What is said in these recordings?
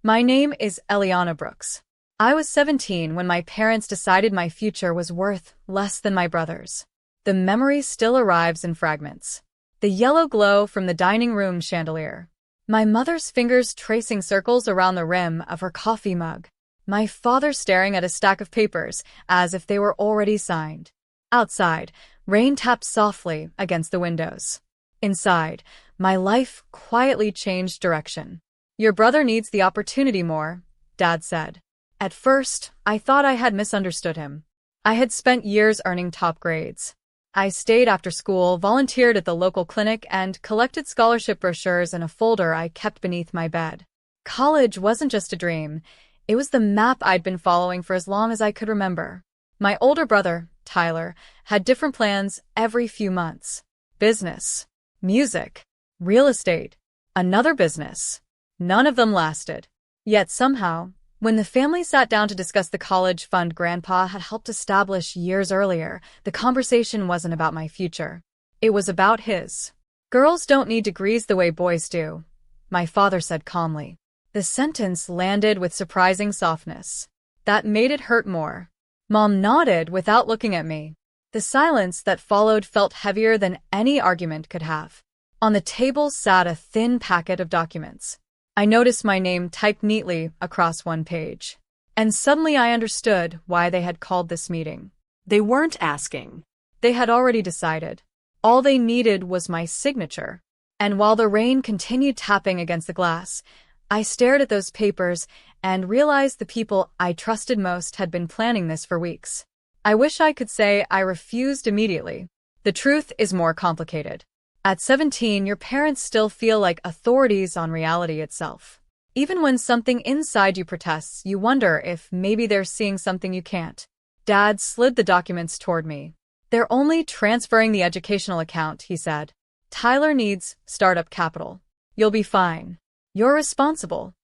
My name is Eliana Brooks. I was 17 when my parents decided my future was worth less than my brother's. The memory still arrives in fragments. The yellow glow from the dining room chandelier. My mother's fingers tracing circles around the rim of her coffee mug. My father staring at a stack of papers as if they were already signed. Outside, rain tapped softly against the windows. Inside, my life quietly changed direction. Your brother needs the opportunity more, Dad said. At first, I thought I had misunderstood him. I had spent years earning top grades. I stayed after school, volunteered at the local clinic, and collected scholarship brochures in a folder I kept beneath my bed. College wasn't just a dream. It was the map I'd been following for as long as I could remember. My older brother, Tyler, had different plans every few months. Business, music, real estate, another business. None of them lasted. Yet somehow, when the family sat down to discuss the college fund Grandpa had helped establish years earlier, the conversation wasn't about my future. It was about his. Girls don't need degrees the way boys do, my father said calmly. The sentence landed with surprising softness. That made it hurt more. Mom nodded without looking at me. The silence that followed felt heavier than any argument could have. On the table sat a thin packet of documents. I noticed my name typed neatly across one page. And suddenly I understood why they had called this meeting. They weren't asking. They had already decided. All they needed was my signature. And while the rain continued tapping against the glass, I stared at those papers and realized the people I trusted most had been planning this for weeks. I wish I could say I refused immediately. The truth is more complicated. At 17, your parents still feel like authorities on reality itself. Even when something inside you protests, you wonder if maybe they're seeing something you can't. Dad slid the documents toward me. They're only transferring the educational account, he said. Tyler needs startup capital. You'll be fine. You're responsible.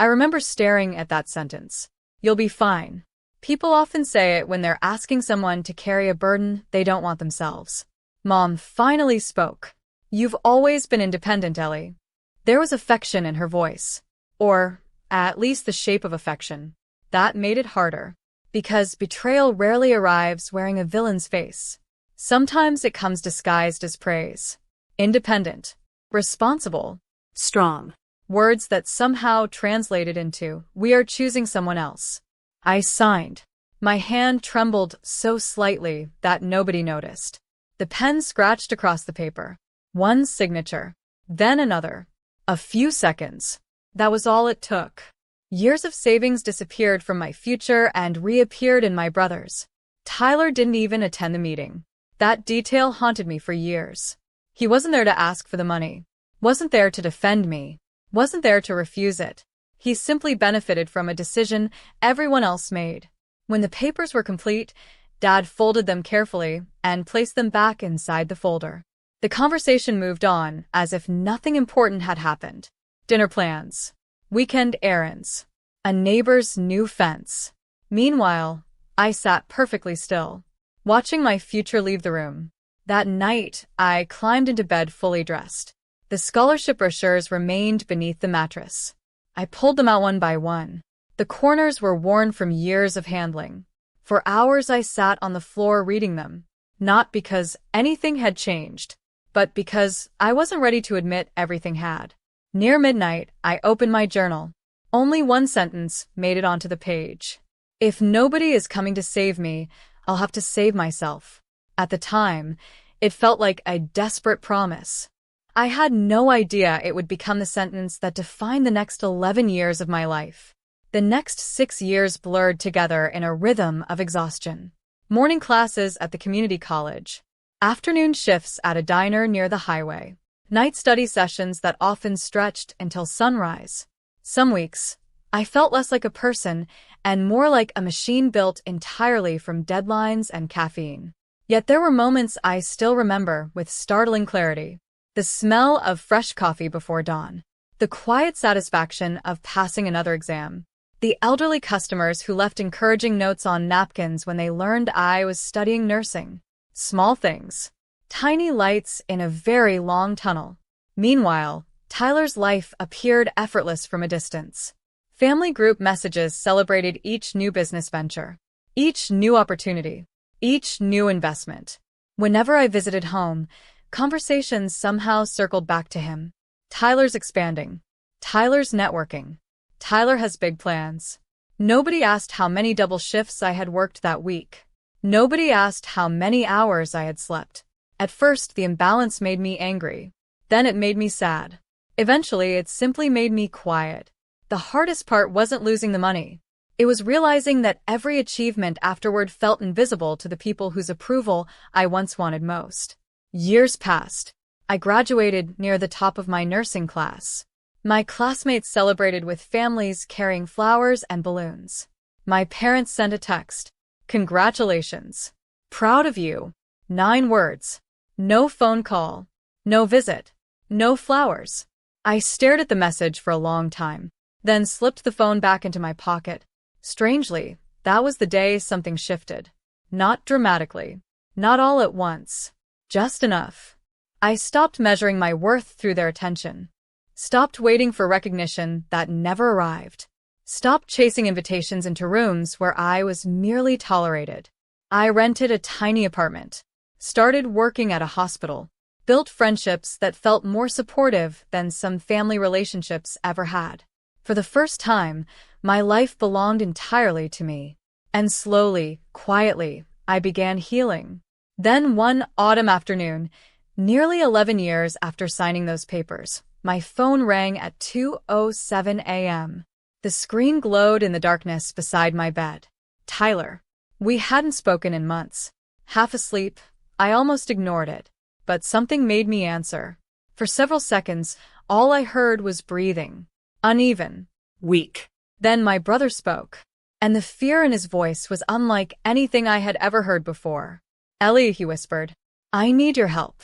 I remember staring at that sentence. You'll be fine. People often say it when they're asking someone to carry a burden they don't want themselves. Mom finally spoke. You've always been independent, Ellie. There was affection in her voice. Or, at least the shape of affection. That made it harder. Because betrayal rarely arrives wearing a villain's face. Sometimes it comes disguised as praise. Independent. Responsible. Strong. Words that somehow translated into, we are choosing someone else. I signed. My hand trembled so slightly that nobody noticed. The pen scratched across the paper. One signature. Then another. A few seconds. That was all it took. Years of savings disappeared from my future and reappeared in my brother's. Tyler didn't even attend the meeting. That detail haunted me for years. He wasn't there to ask for the money. Wasn't there to defend me. Wasn't there to refuse it. He simply benefited from a decision everyone else made. When the papers were complete, Dad folded them carefully and placed them back inside the folder. The conversation moved on as if nothing important had happened. Dinner plans. Weekend errands. A neighbor's new fence. Meanwhile, I sat perfectly still, watching my future leave the room. That night, I climbed into bed fully dressed. The scholarship brochures remained beneath the mattress. I pulled them out one by one. The corners were worn from years of handling. For hours I sat on the floor reading them, not because anything had changed, but because I wasn't ready to admit everything had. Near midnight, I opened my journal. Only one sentence made it onto the page. If nobody is coming to save me, I'll have to save myself. At the time, it felt like a desperate promise. I had no idea it would become the sentence that defined the next 11 years of my life. The next 6 years blurred together in a rhythm of exhaustion. Morning classes at the community college. Afternoon shifts at a diner near the highway. Night study sessions that often stretched until sunrise. Some weeks, I felt less like a person and more like a machine built entirely from deadlines and caffeine. Yet there were moments I still remember with startling clarity. The smell of fresh coffee before dawn. The quiet satisfaction of passing another exam. The elderly customers who left encouraging notes on napkins when they learned I was studying nursing. Small things. Tiny lights in a very long tunnel. Meanwhile, Tyler's life appeared effortless from a distance. Family group messages celebrated each new business venture, each new opportunity, each new investment. Whenever I visited home, conversations somehow circled back to him. Tyler's expanding. Tyler's networking. Tyler has big plans. Nobody asked how many double shifts I had worked that week. Nobody asked how many hours I had slept. At first, the imbalance made me angry. Then it made me sad. Eventually, it simply made me quiet. The hardest part wasn't losing the money. It was realizing that every achievement afterward felt invisible to the people whose approval I once wanted most. Years passed. I graduated near the top of my nursing class. My classmates celebrated with families carrying flowers and balloons. My parents sent a text. Congratulations. Proud of you. 9 words. No phone call. No visit. No flowers. I stared at the message for a long time, then slipped the phone back into my pocket. Strangely, that was the day something shifted. Not dramatically. Not all at once. Just enough. I stopped measuring my worth through their attention. Stopped waiting for recognition that never arrived. Stopped chasing invitations into rooms where I was merely tolerated. I rented a tiny apartment. Started working at a hospital. Built friendships that felt more supportive than some family relationships ever had. For the first time, my life belonged entirely to me. And slowly, quietly, I began healing. Then one autumn afternoon, nearly 11 years after signing those papers, my phone rang at 2:07 a.m. The screen glowed in the darkness beside my bed. Tyler. We hadn't spoken in months. Half asleep, I almost ignored it. But something made me answer. For several seconds, all I heard was breathing. Uneven. Weak. Then my brother spoke. And the fear in his voice was unlike anything I had ever heard before. Ellie, he whispered. I need your help.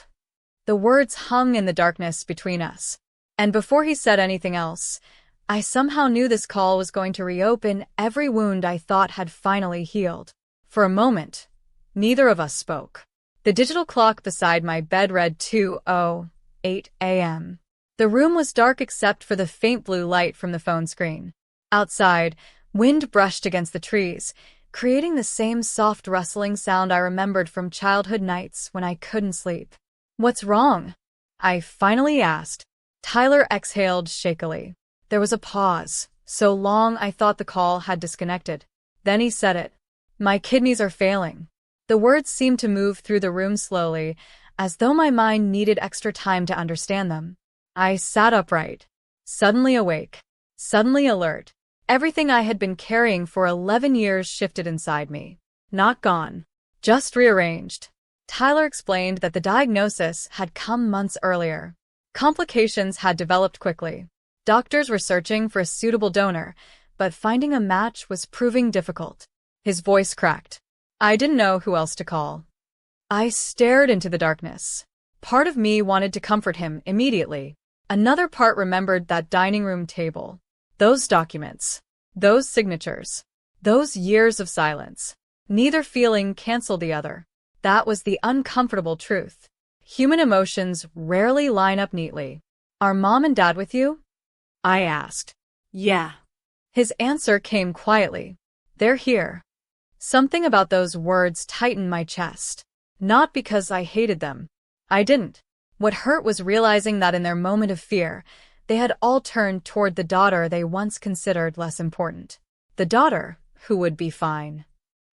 The words hung in the darkness between us. And before he said anything else, I somehow knew this call was going to reopen every wound I thought had finally healed. For a moment, neither of us spoke. The digital clock beside my bed read 2:08 a.m. The room was dark except for the faint blue light from the phone screen. Outside, wind brushed against the trees, creating the same soft rustling sound I remembered from childhood nights when I couldn't sleep. What's wrong? I finally asked. Tyler exhaled shakily. There was a pause, so long I thought the call had disconnected. Then he said it. My kidneys are failing. The words seemed to move through the room slowly, as though my mind needed extra time to understand them. I sat upright, suddenly awake, suddenly alert. Everything I had been carrying for 11 years shifted inside me. Not gone, just rearranged. Tyler explained that the diagnosis had come months earlier. Complications had developed quickly. Doctors were searching for a suitable donor, but finding a match was proving difficult. His voice cracked. I didn't know who else to call. I stared into the darkness. Part of me wanted to comfort him immediately. Another part remembered that dining room table. Those documents. Those signatures. Those years of silence. Neither feeling canceled the other. That was the uncomfortable truth. Human emotions rarely line up neatly. Are Mom and Dad with you? I asked. Yeah. His answer came quietly. They're here. Something about those words tightened my chest. Not because I hated them. I didn't. What hurt was realizing that in their moment of fear, they had all turned toward the daughter they once considered less important. The daughter who would be fine.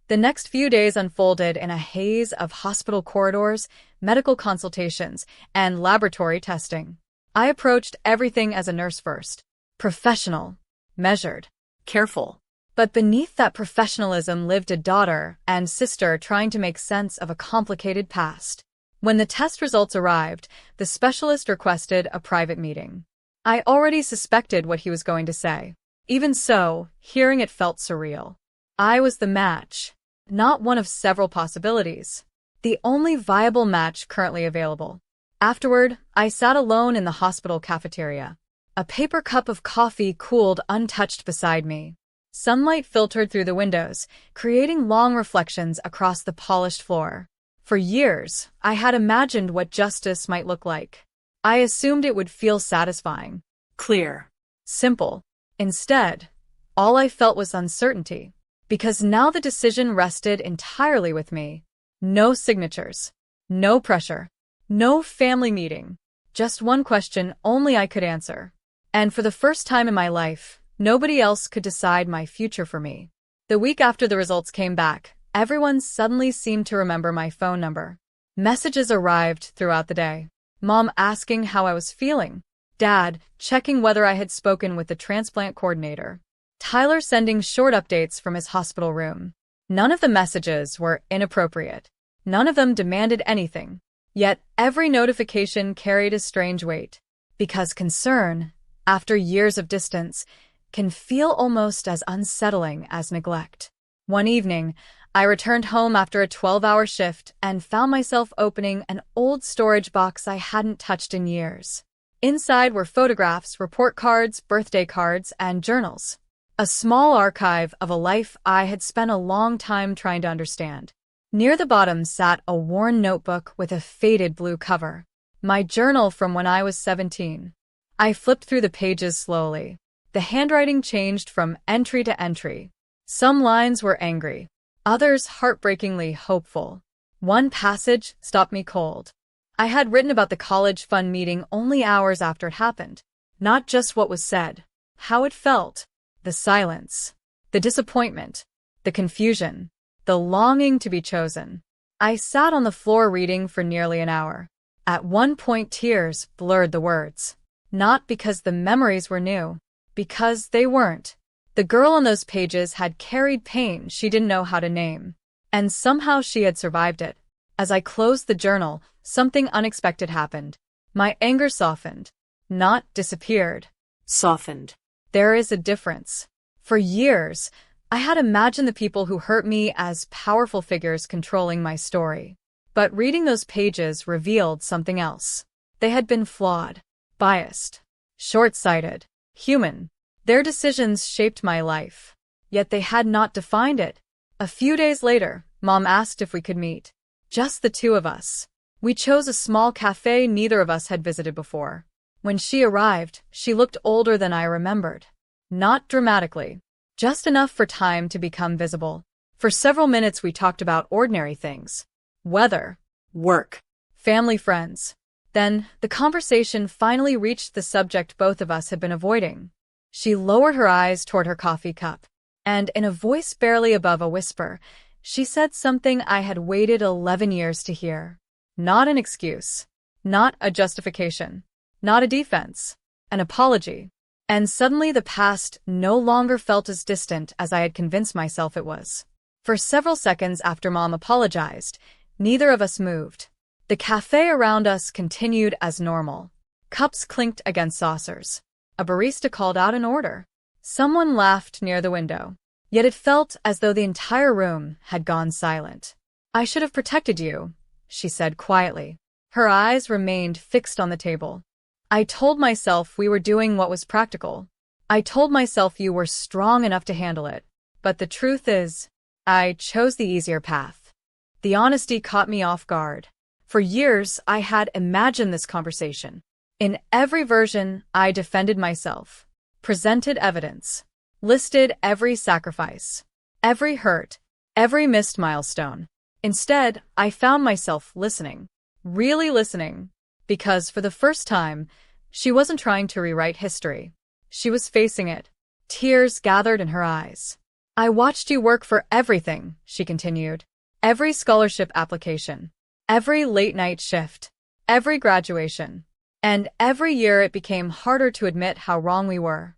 The next few days unfolded in a haze of hospital corridors, medical consultations, and laboratory testing. I approached everything as a nurse first. Professional. Measured. Careful. But beneath that professionalism lived a daughter and sister trying to make sense of a complicated past. When the test results arrived, the specialist requested a private meeting. I already suspected what he was going to say. Even so, hearing it felt surreal. I was the match. Not one of several possibilities. The only viable match currently available. Afterward, I sat alone in the hospital cafeteria. A paper cup of coffee cooled untouched beside me. Sunlight filtered through the windows, creating long reflections across the polished floor. For years, I had imagined what justice might look like. I assumed it would feel satisfying. Clear. Simple. Instead, all I felt was uncertainty. Because now the decision rested entirely with me. No signatures. No pressure. No family meeting. Just one question only I could answer. And for the first time in my life, nobody else could decide my future for me. The week after the results came back, everyone suddenly seemed to remember my phone number. Messages arrived throughout the day. Mom asking how I was feeling. Dad checking whether I had spoken with the transplant coordinator. Tyler sending short updates from his hospital room. None of the messages were inappropriate. None of them demanded anything. Yet every notification carried a strange weight. Because concern, after years of distance, can feel almost as unsettling as neglect. One evening, I returned home after a 12-hour shift and found myself opening an old storage box I hadn't touched in years. Inside were photographs, report cards, birthday cards, and journals. A small archive of a life I had spent a long time trying to understand. Near the bottom sat a worn notebook with a faded blue cover. My journal from when I was 17. I flipped through the pages slowly. The handwriting changed from entry to entry. Some lines were angry, others heartbreakingly hopeful. One passage stopped me cold. I had written about the college fund meeting only hours after it happened. Not just what was said, how it felt. The silence, the disappointment, the confusion, the longing to be chosen. I sat on the floor reading for nearly an hour. At one point, tears blurred the words. Not because the memories were new, because they weren't. The girl on those pages had carried pain she didn't know how to name. And somehow she had survived it. As I closed the journal, something unexpected happened. My anger softened. Not disappeared. Softened. There is a difference. For years, I had imagined the people who hurt me as powerful figures controlling my story. But reading those pages revealed something else. They had been flawed, biased, short-sighted, human. Their decisions shaped my life. Yet they had not defined it. A few days later, Mom asked if we could meet. Just the two of us. We chose a small cafe neither of us had visited before. When she arrived, she looked older than I remembered. Not dramatically. Just enough for time to become visible. For several minutes we talked about ordinary things. Weather. Work. Family, friends. Then, the conversation finally reached the subject both of us had been avoiding. She lowered her eyes toward her coffee cup. And in a voice barely above a whisper, she said something I had waited 11 years to hear. Not an excuse. Not a justification. Not a defense. An apology. And suddenly the past no longer felt as distant as I had convinced myself it was. For several seconds after Mom apologized, neither of us moved. The cafe around us continued as normal. Cups clinked against saucers. A barista called out an order. Someone laughed near the window. Yet it felt as though the entire room had gone silent. "I should have protected you," she said quietly. Her eyes remained fixed on the table. "I told myself we were doing what was practical. I told myself you were strong enough to handle it. But the truth is, I chose the easier path." The honesty caught me off guard. For years, I had imagined this conversation. In every version, I defended myself, presented evidence, listed every sacrifice, every hurt, every missed milestone. Instead, I found myself listening, really listening, because for the first time, she wasn't trying to rewrite history. She was facing it. Tears gathered in her eyes. "I watched you work for everything," she continued. "Every scholarship application, every late-night shift, every graduation. And every year it became harder to admit how wrong we were."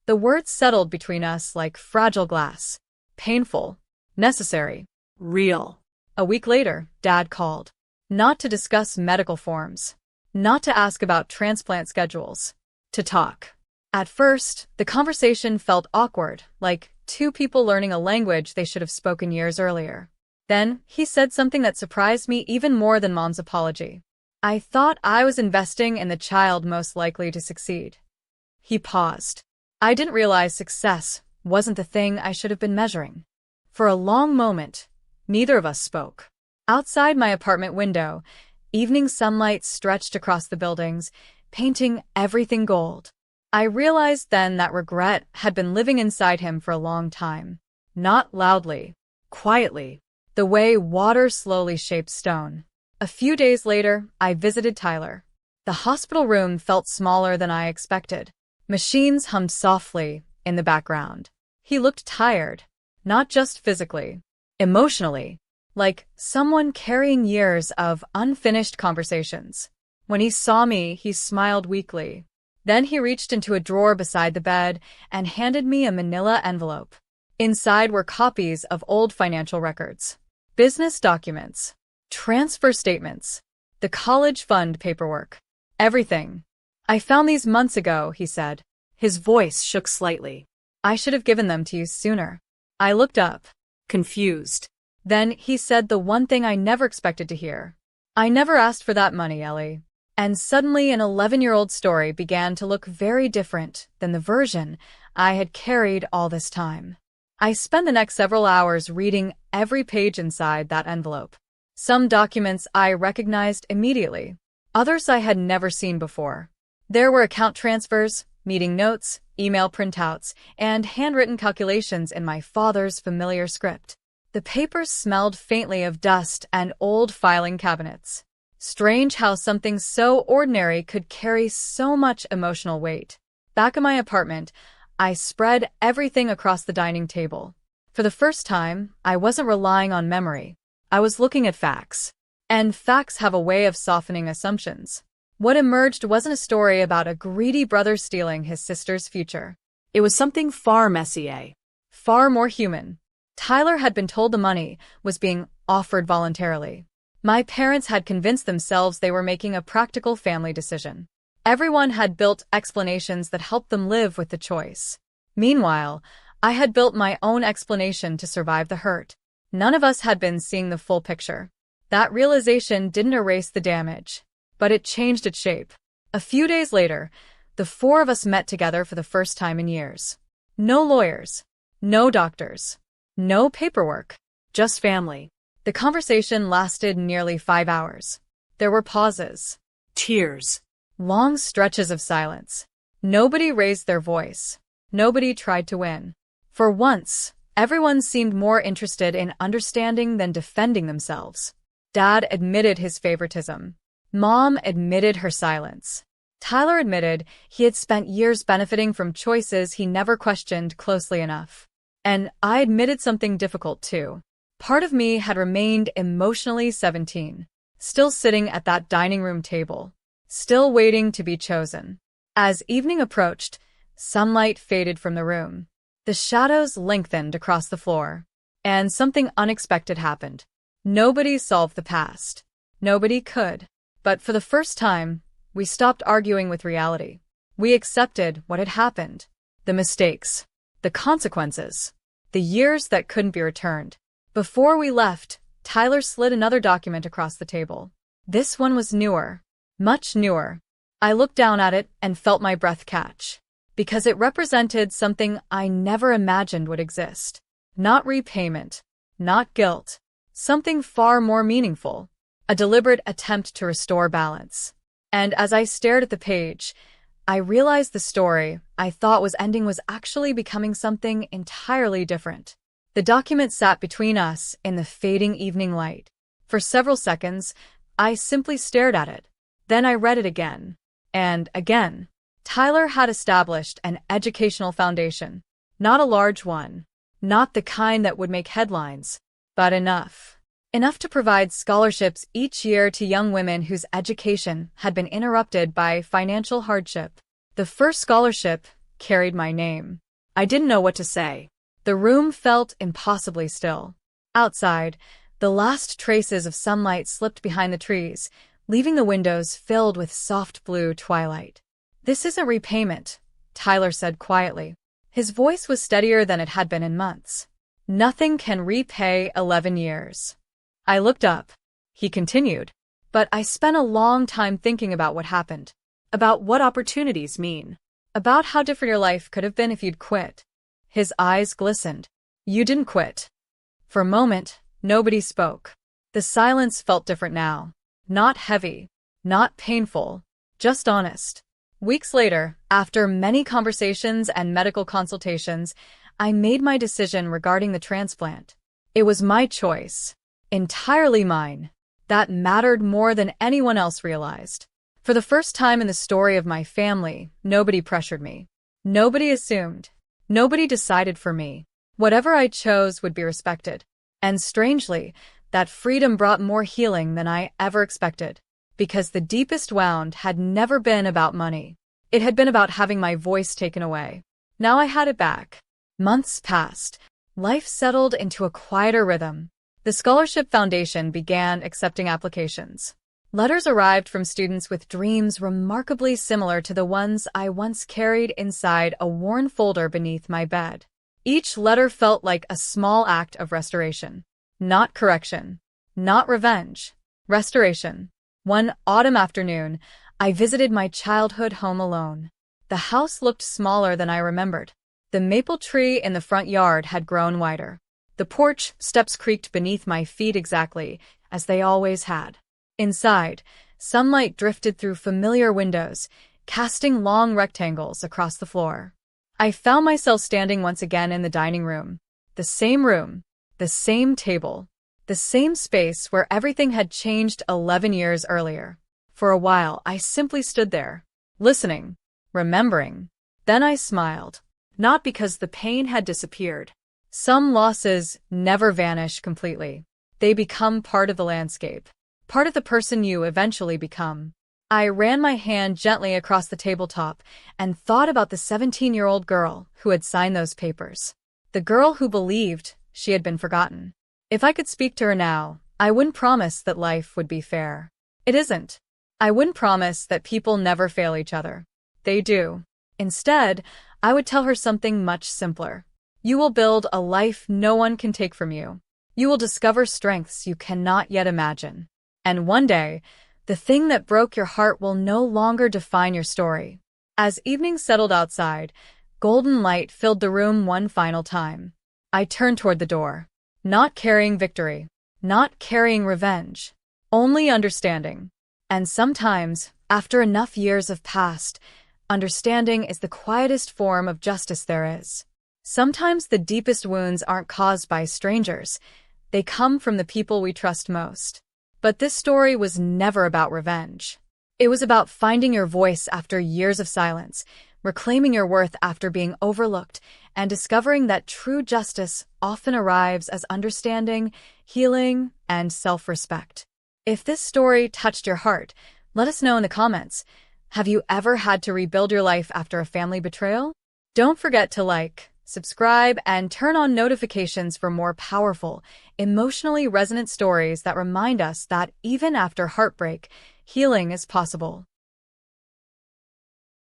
The words settled between us like fragile glass. Painful. Necessary. Real. A week later, Dad called. Not to discuss medical forms. Not to ask about transplant schedules. To talk. At first, the conversation felt awkward, like two people learning a language they should have spoken years earlier. Then, he said something that surprised me even more than Mom's apology. "I thought I was investing in the child most likely to succeed." He paused. I didn't realize success wasn't the thing I should have been measuring. For a long moment, neither of us spoke. Outside my apartment window, evening sunlight stretched across the buildings, painting everything gold. I realized then that regret had been living inside him for a long time. Not loudly, quietly, the way water slowly shapes stone. A few days later, I visited Tyler. The hospital room felt smaller than I expected. Machines hummed softly in the background. He looked tired, not just physically, emotionally, like someone carrying years of unfinished conversations. When he saw me, he smiled weakly. Then he reached into a drawer beside the bed and handed me a manila envelope. Inside were copies of old financial records, business documents, transfer statements, the college fund paperwork, everything. "I found these months ago," he said. His voice shook slightly. "I should have given them to you sooner." I looked up, confused. Then he said the one thing I never expected to hear. "I never asked for that money, Ellie." And suddenly an 11-year-old story began to look very different than the version I had carried all this time. I spent the next several hours reading every page inside that envelope. Some documents I recognized immediately. Others I had never seen before. There were account transfers, meeting notes, email printouts, and handwritten calculations in my father's familiar script. The papers smelled faintly of dust and old filing cabinets. Strange how something so ordinary could carry so much emotional weight. Back in my apartment, I spread everything across the dining table. For the first time, I wasn't relying on memory. I was looking at facts. And facts have a way of softening assumptions. What emerged wasn't a story about a greedy brother stealing his sister's future. It was something far messier. Far more human. Tyler had been told the money was being offered voluntarily. My parents had convinced themselves they were making a practical family decision. Everyone had built explanations that helped them live with the choice. Meanwhile, I had built my own explanation to survive the hurt. None of us had been seeing the full picture. That realization didn't erase the damage, but it changed its shape. A few days later, the four of us met together for the first time in years. No lawyers, no doctors, no paperwork, just family. The conversation lasted nearly 5 hours. There were pauses, tears, long stretches of silence. Nobody raised their voice. Nobody tried to win. For once, everyone seemed more interested in understanding than defending themselves. Dad admitted his favoritism. Mom admitted her silence. Tyler admitted he had spent years benefiting from choices he never questioned closely enough. And I admitted something difficult too. Part of me had remained emotionally 17, still sitting at that dining room table, still waiting to be chosen. As evening approached, sunlight faded from the room. The shadows lengthened across the floor, and something unexpected happened. Nobody solved the past. Nobody could. But for the first time, we stopped arguing with reality. We accepted what had happened. The mistakes. The consequences. The years that couldn't be returned. Before we left, Tyler slid another document across the table. This one was newer. Much newer. I looked down at it and felt my breath catch. Because it represented something I never imagined would exist. Not repayment. Not guilt. Something far more meaningful. A deliberate attempt to restore balance. And as I stared at the page, I realized the story I thought was ending was actually becoming something entirely different. The document sat between us in the fading evening light. For several seconds, I simply stared at it. Then I read it again. And again. Tyler had established an educational foundation. Not a large one. Not the kind that would make headlines. But enough. Enough to provide scholarships each year to young women whose education had been interrupted by financial hardship. The first scholarship carried my name. I didn't know what to say. The room felt impossibly still. Outside, the last traces of sunlight slipped behind the trees, leaving the windows filled with soft blue twilight. "This isn't repayment," Tyler said quietly. His voice was steadier than it had been in months. "Nothing can repay 11 years. I looked up. He continued. "But I spent a long time thinking about what happened. About what opportunities mean. About how different your life could have been if you'd quit." His eyes glistened. "You didn't quit." For a moment, nobody spoke. The silence felt different now. Not heavy. Not painful. Just honest. Weeks later, after many conversations and medical consultations, I made my decision regarding the transplant. It was my choice, entirely mine, that mattered more than anyone else realized. For the first time in the story of my family, nobody pressured me. Nobody assumed. Nobody decided for me. Whatever I chose would be respected. And strangely, that freedom brought more healing than I ever expected. Because the deepest wound had never been about money. It had been about having my voice taken away. Now I had it back. Months passed. Life settled into a quieter rhythm. The Scholarship Foundation began accepting applications. Letters arrived from students with dreams remarkably similar to the ones I once carried inside a worn folder beneath my bed. Each letter felt like a small act of restoration. Not correction. Not revenge. Restoration. One autumn afternoon, I visited my childhood home alone. The house looked smaller than I remembered. The maple tree in the front yard had grown wider. The porch steps creaked beneath my feet exactly as they always had. Inside, sunlight drifted through familiar windows, casting long rectangles across the floor. I found myself standing once again in the dining room. The same table, the same space where everything had changed 11 years earlier. For a while, I simply stood there, listening, remembering. Then I smiled. Not because the pain had disappeared. Some losses never vanish completely. They become part of the landscape, part of the person you eventually become. I ran my hand gently across the tabletop and thought about the 17-year-old girl who had signed those papers. The girl who believed she had been forgotten. If I could speak to her now, I wouldn't promise that life would be fair. It isn't. I wouldn't promise that people never fail each other. They do. Instead, I would tell her something much simpler. You will build a life no one can take from you. You will discover strengths you cannot yet imagine. And one day, the thing that broke your heart will no longer define your story. As evening settled outside, golden light filled the room one final time. I turned toward the door. Not carrying victory. Not carrying revenge. Only understanding. And sometimes, after enough years have passed, understanding is the quietest form of justice there is. Sometimes the deepest wounds aren't caused by strangers. They come from the people we trust most. But this story was never about revenge. It was about finding your voice after years of silence, reclaiming your worth after being overlooked, and discovering that true justice often arrives as understanding, healing, and self-respect. If this story touched your heart, let us know in the comments. Have you ever had to rebuild your life after a family betrayal? Don't forget to like, subscribe, and turn on notifications for more powerful, emotionally resonant stories that remind us that even after heartbreak, healing is possible.